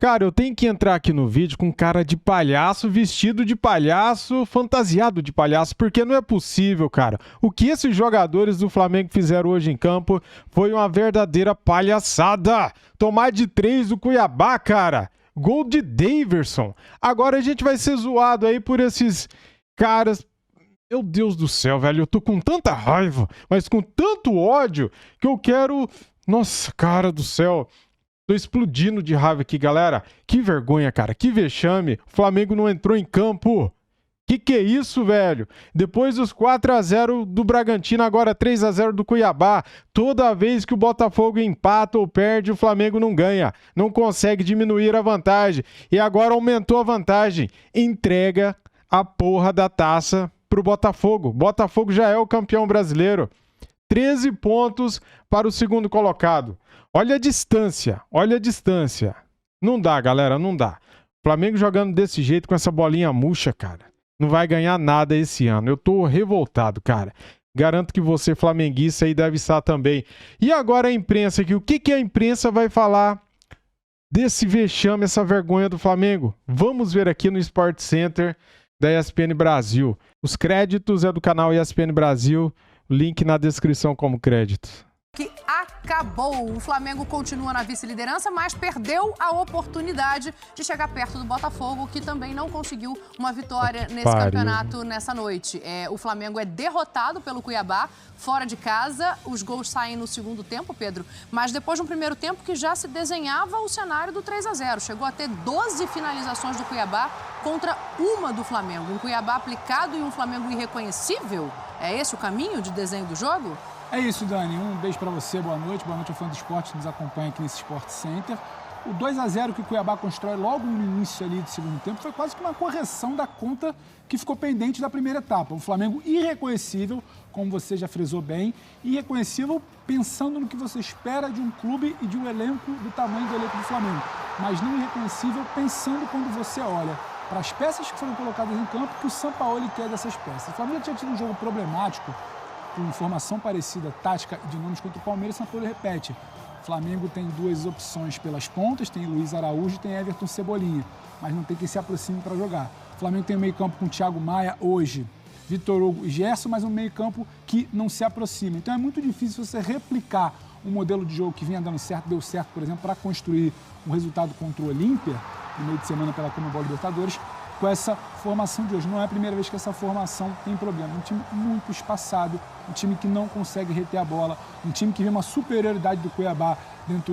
Cara, eu tenho que entrar aqui no vídeo com cara de palhaço, vestido de palhaço, fantasiado de palhaço, porque não é possível, cara. O que esses jogadores do Flamengo fizeram hoje em campo foi uma verdadeira palhaçada. Tomar de 3 do Cuiabá, cara. Gol de Daverson. Agora a gente vai ser zoado aí por esses caras. Meu Deus do céu, velho. Eu tô com tanta raiva, mas com tanto ódio, que eu quero... Nossa, cara do céu. Tô explodindo de raiva aqui, galera. Que vergonha, cara. Que vexame. O Flamengo não entrou em campo. Que é isso, velho? Depois dos 4-0 do Bragantino, agora 3-0 do Cuiabá. Toda vez que o Botafogo empata ou perde, o Flamengo não ganha. Não consegue diminuir a vantagem. E agora aumentou a vantagem. Entrega a porra da taça pro Botafogo. Botafogo já é o campeão brasileiro. 13 pontos para o segundo colocado. Olha a distância, olha a distância. Não dá, galera, não dá. Flamengo jogando desse jeito, com essa bolinha murcha, cara, não vai ganhar nada esse ano. Eu tô revoltado, cara. Garanto que você, flamenguista, aí deve estar também. E agora a imprensa aqui. O que a imprensa vai falar desse vexame, essa vergonha do Flamengo? Vamos ver aqui no Sport Center da ESPN Brasil. Os créditos é do canal ESPN Brasil. Link na descrição como crédito. Que acabou. O Flamengo continua na vice-liderança, mas perdeu a oportunidade de chegar perto do Botafogo, que também não conseguiu uma vitória nesse campeonato nessa noite. O Flamengo é derrotado pelo Cuiabá, fora de casa. Os gols saem no segundo tempo, Pedro, mas depois de um primeiro tempo que já se desenhava o cenário do 3-0. Chegou a ter 12 finalizações do Cuiabá contra uma do Flamengo. Um Cuiabá aplicado e um Flamengo irreconhecível? É esse o caminho de desenho do jogo? É isso, Dani. Um beijo pra você, boa noite ao fã do esporte que nos acompanha aqui nesse Sport Center. O 2-0 que o Cuiabá constrói logo no início ali do segundo tempo foi quase que uma correção da conta que ficou pendente da primeira etapa. Um Flamengo irreconhecível, como você já frisou bem, irreconhecível pensando no que você espera de um clube e de um elenco do tamanho do elenco do Flamengo, mas não irreconhecível pensando quando você olha para as peças que foram colocadas em campo, que o Sampaoli quer dessas peças. O Flamengo tinha tido um jogo problemático, com formação parecida, tática e dinâmica contra o Palmeiras. Sampaoli repete. O Flamengo tem duas opções pelas pontas, tem Luiz Araújo e tem Everton Cebolinha, mas não tem quem se aproxime para jogar. O Flamengo tem um meio-campo com Thiago Maia hoje, Vitor Hugo e Gerson, mas um meio-campo que não se aproxima. Então é muito difícil você replicar um modelo de jogo que vinha dando certo, deu certo, por exemplo, para construir um resultado contra o Olímpia, no meio de semana pela Conmebol Libertadores, com essa formação de hoje. Não é a primeira vez que essa formação tem problema. Um time muito espaçado, um time que não consegue reter a bola, um time que vê uma superioridade do Cuiabá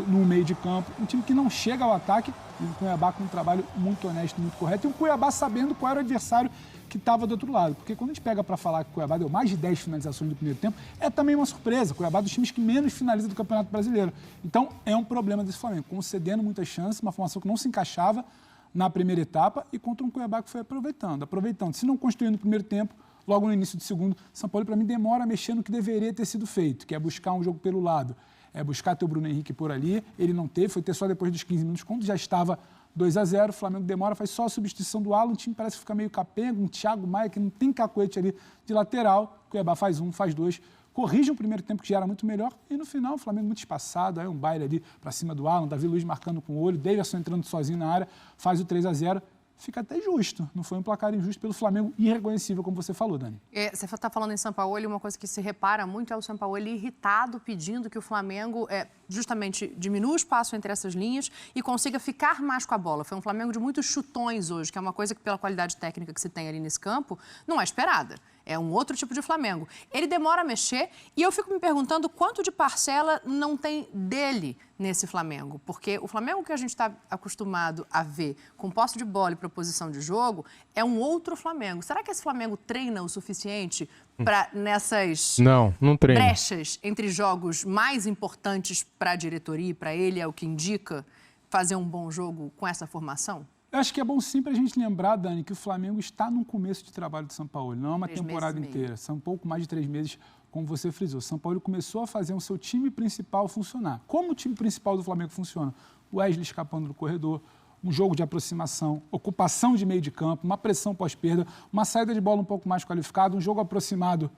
no meio de campo, um time que não chega ao ataque, e o Cuiabá com um trabalho muito honesto, muito correto, e o Cuiabá sabendo qual era o adversário que estava do outro lado. Porque quando a gente pega para falar que o Cuiabá deu mais de 10 finalizações no primeiro tempo, é também uma surpresa. O Cuiabá é dos times que menos finaliza do Campeonato Brasileiro. Então, é um problema desse Flamengo, concedendo muitas chances, uma formação que não se encaixava na primeira etapa e contra um Cuiabá que foi aproveitando. Se não construindo no primeiro tempo, logo no início do segundo, São Paulo, para mim, demora a mexer no que deveria ter sido feito, que é buscar um jogo pelo lado, é buscar ter o Bruno Henrique por ali. Ele não teve, foi ter só depois dos 15 minutos, quando já estava 2-0, o Flamengo demora, faz só a substituição do Alan, o time parece ficar meio capenga, um Thiago Maia que não tem cacoete ali de lateral, o Cuiabá faz um, faz dois, corrige um primeiro tempo que já era muito melhor e no final o Flamengo muito espaçado, aí um baile ali para cima do Alan, Davi Luiz marcando com o olho, Daverson entrando sozinho na área, faz o 3-0, fica até justo, não foi um placar injusto pelo Flamengo, irreconhecível, como você falou, Dani. Você está falando em Sampaoli, uma coisa que se repara muito é o Sampaoli irritado, pedindo que o Flamengo justamente diminua o espaço entre essas linhas e consiga ficar mais com a bola. Foi um Flamengo de muitos chutões hoje, que é uma coisa que, pela qualidade técnica que se tem ali nesse campo, não é esperada. É um outro tipo de Flamengo. Ele demora a mexer e eu fico me perguntando quanto de parcela não tem dele nesse Flamengo. Porque o Flamengo que a gente está acostumado a ver com posse de bola e proposição de jogo é um outro Flamengo. Será que esse Flamengo treina o suficiente para nessas não treina. Brechas entre jogos mais importantes para a diretoria e para ele, é o que indica fazer um bom jogo com essa formação? Eu acho que é bom sempre a gente lembrar, Dani, que o Flamengo está no começo de trabalho de São Paulo. Não é uma temporada inteira, são um pouco mais de 3 meses, como você frisou. São Paulo começou a fazer o seu time principal funcionar. Como o time principal do Flamengo funciona? O Wesley escapando do corredor, um jogo de aproximação, ocupação de meio de campo, uma pressão pós-perda, uma saída de bola um pouco mais qualificada, um jogo aproximado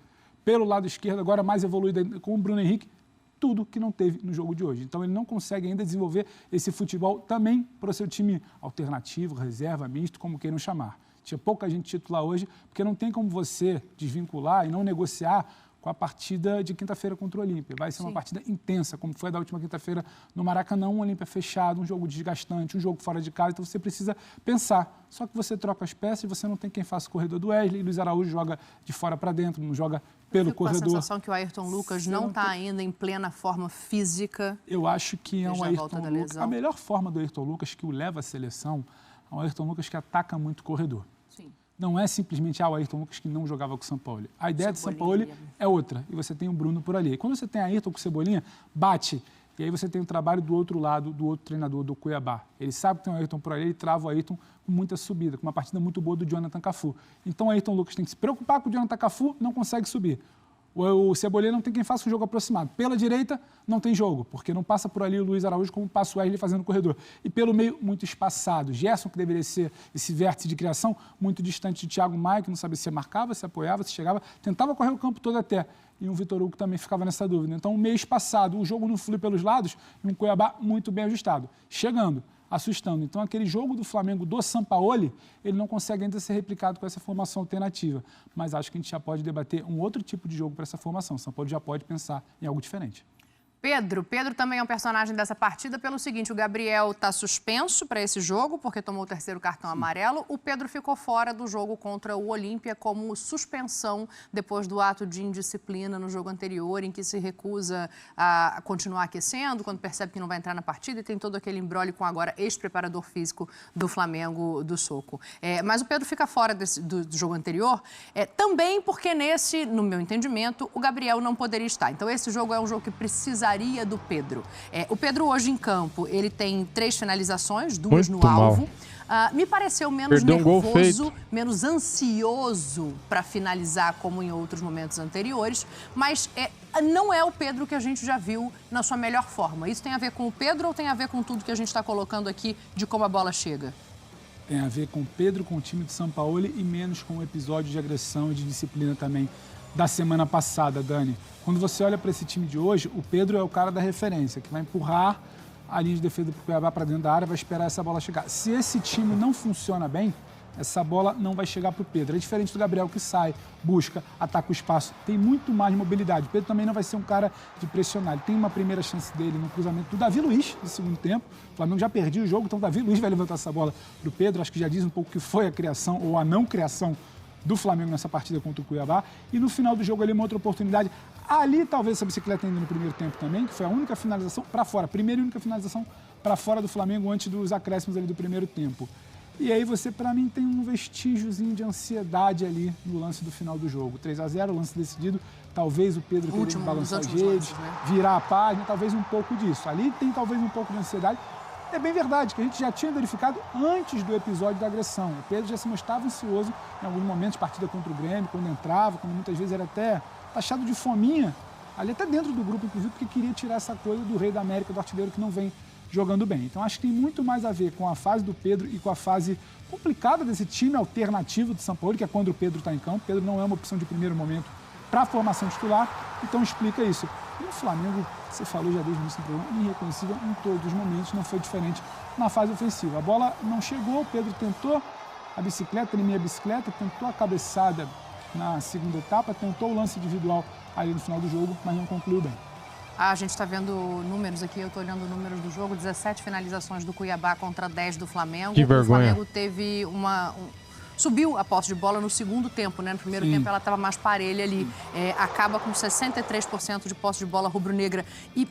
pelo lado esquerdo, agora mais evoluído com o Bruno Henrique. tudo que não teve no jogo de hoje. Então ele não consegue ainda desenvolver esse futebol também para o seu time alternativo, reserva, misto, como queiram chamar. Tinha pouca gente titular hoje, porque não tem como você desvincular e não negociar com a partida de quinta-feira contra o Olímpia. Vai ser uma partida intensa, como foi a da última quinta-feira no Maracanã, um Olímpia fechado, um jogo desgastante, um jogo fora de casa, então você precisa pensar. Só que você troca as peças e você não tem quem faça o corredor do Wesley, Luiz Araújo joga de fora para dentro, não joga pelo corredor. Com a sensação que o Ayrton Lucas não está ainda em plena forma física. Eu acho que é um Ayrton Lucas. A melhor forma do Ayrton Lucas que o leva à seleção é um Ayrton Lucas que ataca muito o corredor. Sim. Não é simplesmente o Ayrton Lucas que não jogava com o Sampaoli. A ideia do Sampaoli é outra. E você tem o Bruno por ali. E quando você tem Ayrton com o Cebolinha, bate. E aí você tem o trabalho do outro lado, do outro treinador, do Cuiabá. Ele sabe que tem o Ayrton por ali, ele trava o Ayrton com muita subida, com uma partida muito boa do Jonathan Cafu. Então o Ayrton Lucas tem que se preocupar com o Jonathan Cafu, não consegue subir. O Cebolinha não tem quem faça o jogo aproximado. Pela direita, não tem jogo, porque não passa por ali o Luiz Araújo como passa o Wesley fazendo o corredor. E pelo meio, muito espaçado. Gerson, que deveria ser esse vértice de criação, muito distante de Thiago Maia, que não sabia se marcava, se apoiava, se chegava, tentava correr o campo todo até. E um Vitor Hugo também ficava nessa dúvida. Então, meio espaçado, o jogo não flui pelos lados, e um Cuiabá muito bem ajustado. Chegando, assustando. Então, aquele jogo do Flamengo do Sampaoli, ele não consegue ainda ser replicado com essa formação alternativa. Mas acho que a gente já pode debater um outro tipo de jogo para essa formação. O Sampaoli já pode pensar em algo diferente. Pedro também é um personagem dessa partida pelo seguinte, o Gabriel está suspenso para esse jogo, porque tomou o terceiro cartão amarelo. O Pedro ficou fora do jogo contra o Olímpia como suspensão depois do ato de indisciplina no jogo anterior, em que se recusa a continuar aquecendo, quando percebe que não vai entrar na partida, e tem todo aquele imbróglio com agora ex-preparador físico do Flamengo, do Soco. Mas o Pedro fica fora do jogo anterior, também porque nesse, no meu entendimento, o Gabriel não poderia estar. Então esse jogo é um jogo que precisaria do Pedro. O Pedro hoje em campo, ele tem 3 finalizações, 2 no alvo. Me pareceu menos nervoso, menos ansioso para finalizar como em outros momentos anteriores, mas não é o Pedro que a gente já viu na sua melhor forma. Isso tem a ver com o Pedro ou tem a ver com tudo que a gente está colocando aqui de como a bola chega? Tem a ver com o Pedro, com o time de Sampaoli e menos com o episódio de agressão e de disciplina também da semana passada, Dani. Quando você olha para esse time de hoje, o Pedro é o cara da referência, que vai empurrar a linha de defesa do Cuiabá para dentro da área, vai esperar essa bola chegar. Se esse time não funciona bem, essa bola não vai chegar para o Pedro. É diferente do Gabriel, que sai, busca, ataca o espaço, tem muito mais mobilidade. O Pedro também não vai ser um cara de pressionar. Ele tem uma primeira chance dele no cruzamento do Davi Luiz, no segundo tempo. O Flamengo já perdeu o jogo, então o Davi Luiz vai levantar essa bola para o Pedro. Acho que já diz um pouco o que foi a criação ou a não criação do Flamengo nessa partida contra o Cuiabá. E no final do jogo ali uma outra oportunidade. Ali talvez essa bicicleta ainda no primeiro tempo também, que foi a única finalização para fora, primeira e única finalização para fora do Flamengo antes dos acréscimos ali do primeiro tempo. E aí você, para mim, tem um vestígiozinho de ansiedade ali no lance do final do jogo. 3-0, lance decidido, talvez o Pedro querendo balançar as redes, virar a página, talvez um pouco disso. Ali tem talvez um pouco de ansiedade. É bem verdade que a gente já tinha verificado antes do episódio da agressão. O Pedro já se mostrava ansioso em alguns momentos, partida contra o Grêmio, quando entrava, quando muitas vezes era até taxado de fominha, ali até dentro do grupo, inclusive, porque queria tirar essa coisa do rei da América, do artilheiro que não vem jogando bem. Então acho que tem muito mais a ver com a fase do Pedro e com a fase complicada desse time alternativo do Sampaoli, que é quando o Pedro está em campo. O Pedro não é uma opção de primeiro momento para a formação titular, então explica isso. E o Flamengo, você falou já desde o início do programa, irreconhecível em todos os momentos, não foi diferente na fase ofensiva. A bola não chegou, o Pedro tentou a bicicleta, ele meia bicicleta, tentou a cabeçada na segunda etapa, tentou o lance individual ali no final do jogo, mas não concluiu bem. A gente está vendo números aqui, eu estou olhando números do jogo, 17 finalizações do Cuiabá contra 10 do Flamengo. Que vergonha. O Flamengo teve subiu a posse de bola no segundo tempo, né? No primeiro tempo ela estava mais parelha ali. Acaba com 63% de posse de bola rubro-negra. E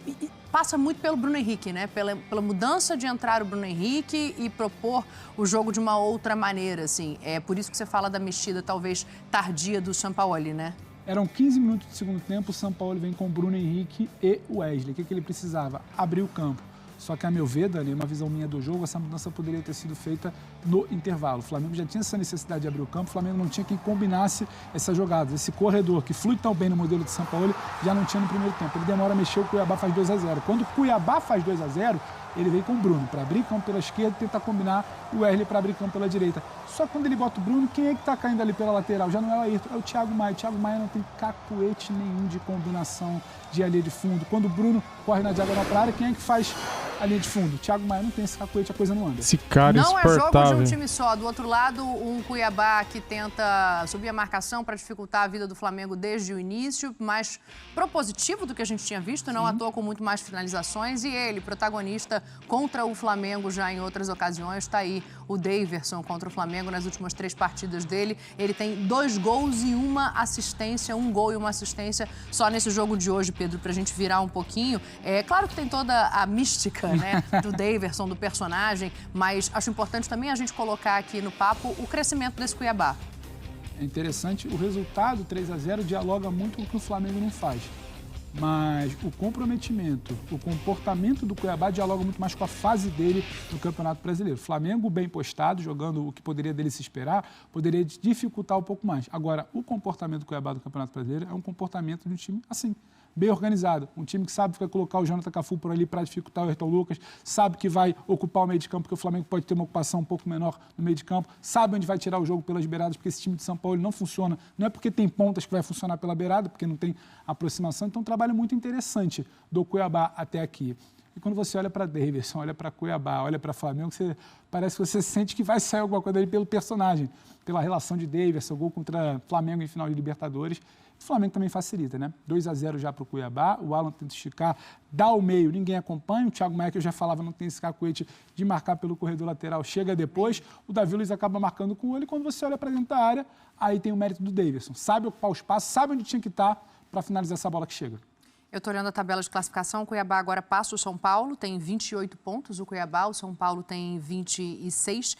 passa muito pelo Bruno Henrique, né? Pela mudança de entrar o Bruno Henrique e propor o jogo de uma outra maneira, assim. É por isso que você fala da mexida, talvez, tardia do Sampaoli, né? Eram 15 minutos de segundo tempo, o Sampaoli vem com o Bruno Henrique e o Wesley. O que ele precisava? Abrir o campo. Só que, a meu ver, Dani, uma visão minha do jogo, essa mudança poderia ter sido feita no intervalo. O Flamengo já tinha essa necessidade de abrir o campo, o Flamengo não tinha quem combinasse essas jogadas. Esse corredor que flui tão bem no modelo de Sampaoli já não tinha no primeiro tempo. Ele demora a mexer, o Cuiabá faz 2-0. Quando o Cuiabá faz 2-0, ele vem com o Bruno para abrir campo pela esquerda e tentar combinar o Wesley para abrir campo pela direita. Só que quando ele bota o Bruno, quem é que está caindo ali pela lateral? Já não é o Ayrton, é o Thiago Maia. O Thiago Maia não tem cacuete nenhum de combinação de linha de fundo. Quando o Bruno corre na diagonal para a área, quem é que faz a linha de fundo? O Thiago Maia não tem esse cacuete, a coisa não anda. Esse cara não é jogo de um hein? time só. Do outro lado, um Cuiabá que tenta subir a marcação para dificultar a vida do Flamengo desde o início, mais propositivo do que a gente tinha visto, não à toa com muito mais finalizações. E ele, protagonista contra o Flamengo já em outras ocasiões, está aí o Daverson contra o Flamengo nas últimas 3 partidas dele. Ele tem 2 gols e 1 assistência, 1 gol e 1 assistência só nesse jogo de hoje, Pedro, para a gente virar um pouquinho. É claro que tem toda a mística, né, do Daverson, do personagem, mas acho importante também a gente colocar aqui no papo o crescimento desse Cuiabá. É interessante, o resultado 3-0 dialoga muito com o que o Flamengo não faz. Mas o comprometimento, o comportamento do Cuiabá dialoga muito mais com a fase dele no Campeonato Brasileiro. Flamengo bem postado, jogando o que poderia dele se esperar, poderia dificultar um pouco mais. Agora, o comportamento do Cuiabá do Campeonato Brasileiro é um comportamento de um time assim, bem organizado. Um time que sabe que vai colocar o Jonathan Cafu por ali para dificultar o Ayrton Lucas, sabe que vai ocupar o meio de campo, porque o Flamengo pode ter uma ocupação um pouco menor no meio de campo, sabe onde vai tirar o jogo pelas beiradas, porque esse time de São Paulo não funciona. Não é porque tem pontas que vai funcionar pela beirada, porque não tem aproximação. Então, um trabalho muito interessante do Cuiabá até aqui. E quando você olha para Daverson, olha para Cuiabá, olha para Flamengo, parece que você sente que vai sair alguma coisa ali pelo personagem, pela relação de Daverson, gol contra Flamengo em final de Libertadores. O Flamengo também facilita, né? 2-0 já para o Cuiabá, o Alan tenta esticar, dá o meio, ninguém acompanha, o Thiago Maia, que eu já falava, não tem esse cacuete de marcar pelo corredor lateral, chega depois, o Davi Luiz acaba marcando com ele, e quando você olha para dentro da área, aí tem o mérito do Daverson, sabe ocupar o espaço, sabe onde tinha que estar para finalizar essa bola que chega. Eu estou olhando a tabela de classificação, o Cuiabá agora passa o São Paulo, tem 28 pontos, o Cuiabá, o São Paulo tem 26.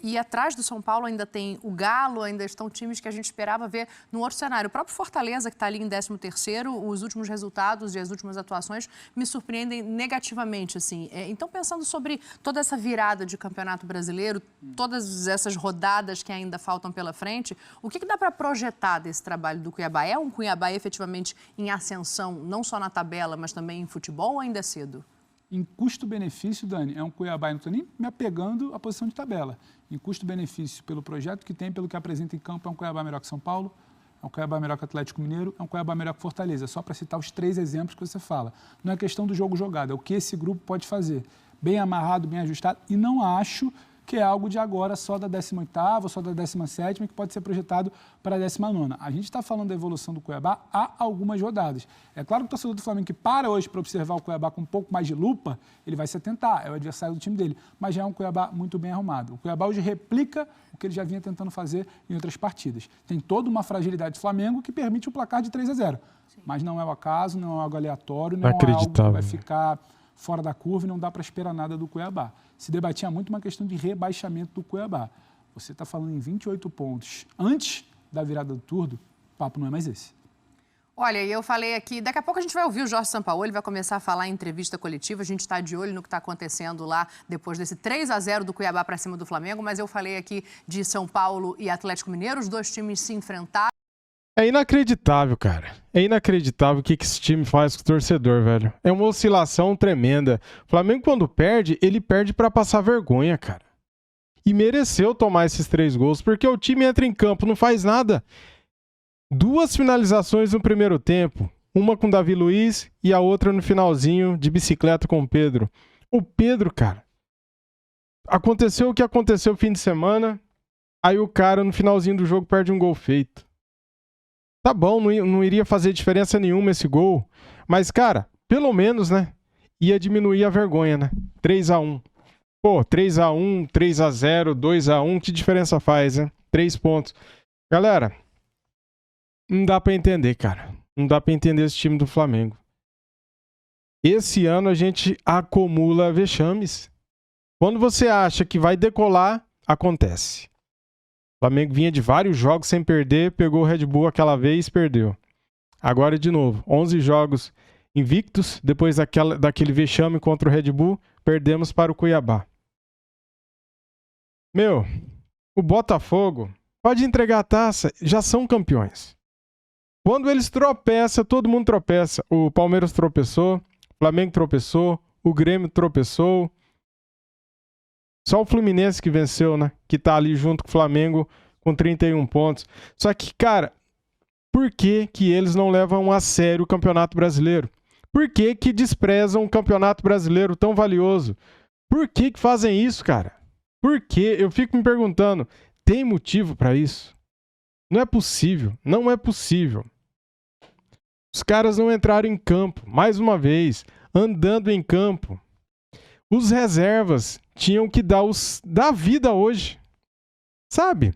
E atrás do São Paulo ainda tem o Galo, ainda estão times que a gente esperava ver no outro cenário. O próprio Fortaleza, que está ali em 13º, os últimos resultados e as últimas atuações me surpreendem negativamente, assim. Então, pensando sobre toda essa virada de Campeonato Brasileiro, todas essas rodadas que ainda faltam pela frente, o que dá para projetar desse trabalho do Cuiabá? É um Cuiabá efetivamente em ascensão, não só na tabela, mas também em futebol, ou ainda é cedo? Em custo-benefício, Dani, é um Cuiabá, não estou nem me apegando à posição de tabela. Em custo-benefício, pelo projeto que tem, pelo que apresenta em campo, é um Cuiabá melhor que São Paulo, é um Cuiabá melhor que Atlético Mineiro, é um Cuiabá melhor que Fortaleza. Só para citar os 3 exemplos que você fala. Não é questão do jogo jogado, é o que esse grupo pode fazer. Bem amarrado, bem ajustado, e não acho que é algo de agora só da 18ª, só da 17ª, que pode ser projetado para a 19ª. A gente está falando da evolução do Cuiabá há algumas rodadas. É claro que o torcedor do Flamengo que para hoje para observar o Cuiabá com um pouco mais de lupa, ele vai se atentar, é o adversário do time dele, mas já é um Cuiabá muito bem arrumado. O Cuiabá hoje replica o que ele já vinha tentando fazer em outras partidas. Tem toda uma fragilidade do Flamengo que permite o placar de 3-0. Mas não é o acaso, não é algo aleatório, não é algo que vai ficar fora da curva e não dá para esperar nada do Cuiabá. Se debatia muito uma questão de rebaixamento do Cuiabá. Você está falando em 28 pontos antes da virada do turno, o papo não é mais esse. Olha, eu falei aqui, daqui a pouco a gente vai ouvir o Jorge Sampaoli, ele vai começar a falar em entrevista coletiva, a gente está de olho no que está acontecendo lá depois desse 3-0 do Cuiabá para cima do Flamengo, mas eu falei aqui de São Paulo e Atlético Mineiro, os dois times se enfrentaram. É inacreditável, cara. É inacreditável o que esse time faz com o torcedor, velho. É uma oscilação tremenda. O Flamengo, quando perde, ele perde pra passar vergonha, cara. E mereceu tomar esses 3 gols, porque o time entra em campo, não faz nada. 2 finalizações no primeiro tempo. Uma com o Davi Luiz e a outra no finalzinho de bicicleta com o Pedro. O Pedro, cara, aconteceu o que aconteceu no fim de semana, aí o cara no finalzinho do jogo perde um gol feito. Tá bom, não iria fazer diferença nenhuma esse gol, mas, cara, pelo menos, né, ia diminuir a vergonha, né? 3-1. Pô, 3-1, 3-0, 2-1, que diferença faz, né? 3 pontos. Galera, não dá pra entender, cara. Não dá pra entender esse time do Flamengo. Esse ano a gente acumula vexames. Quando você acha que vai decolar, acontece. O Flamengo vinha de vários jogos sem perder, pegou o Red Bull aquela vez e perdeu. Agora de novo, 11 jogos invictos, depois daquele vexame contra o Red Bull, perdemos para o Cuiabá. Meu, o Botafogo pode entregar a taça, já são campeões. Quando eles tropeçam, todo mundo tropeça. O Palmeiras tropeçou, o Flamengo tropeçou, o Grêmio tropeçou. Só o Fluminense que venceu, né? Que tá ali junto com o Flamengo com 31 pontos. Só que, cara, por que que eles não levam a sério o Campeonato Brasileiro? Por que que desprezam um Campeonato Brasileiro tão valioso? Por que que fazem isso, cara? Por quê? Eu fico me perguntando, tem motivo pra isso? Não é possível, não é possível. Os caras não entraram em campo, mais uma vez, andando em campo. Os reservas tinham que dar vida hoje, sabe?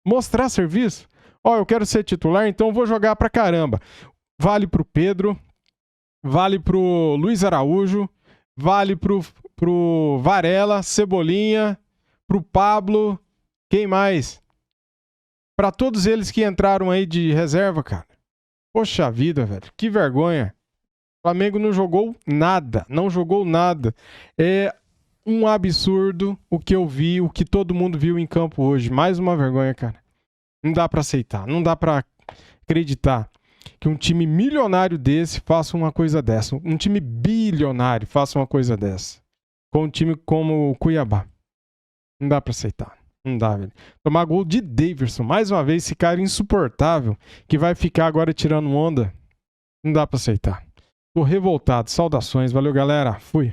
Mostrar serviço. Ó, eu quero ser titular, então vou jogar pra caramba. Vale pro Pedro, vale pro Luiz Araújo, vale pro Varela, Cebolinha, pro Pablo, quem mais? Pra todos eles que entraram aí de reserva, cara. Poxa vida, velho, que vergonha. O Flamengo não jogou nada, não jogou nada. É um absurdo o que eu vi, o que todo mundo viu em campo hoje. Mais uma vergonha, cara. Não dá pra aceitar, não dá pra acreditar que um time milionário desse faça uma coisa dessa. Um time bilionário faça uma coisa dessa. Com um time como o Cuiabá. Não dá pra aceitar. Não dá, velho. Tomar gol de Daverson. Mais uma vez, esse cara insuportável que vai ficar agora tirando onda. Não dá pra aceitar. Tô revoltado. Saudações. Valeu, galera. Fui.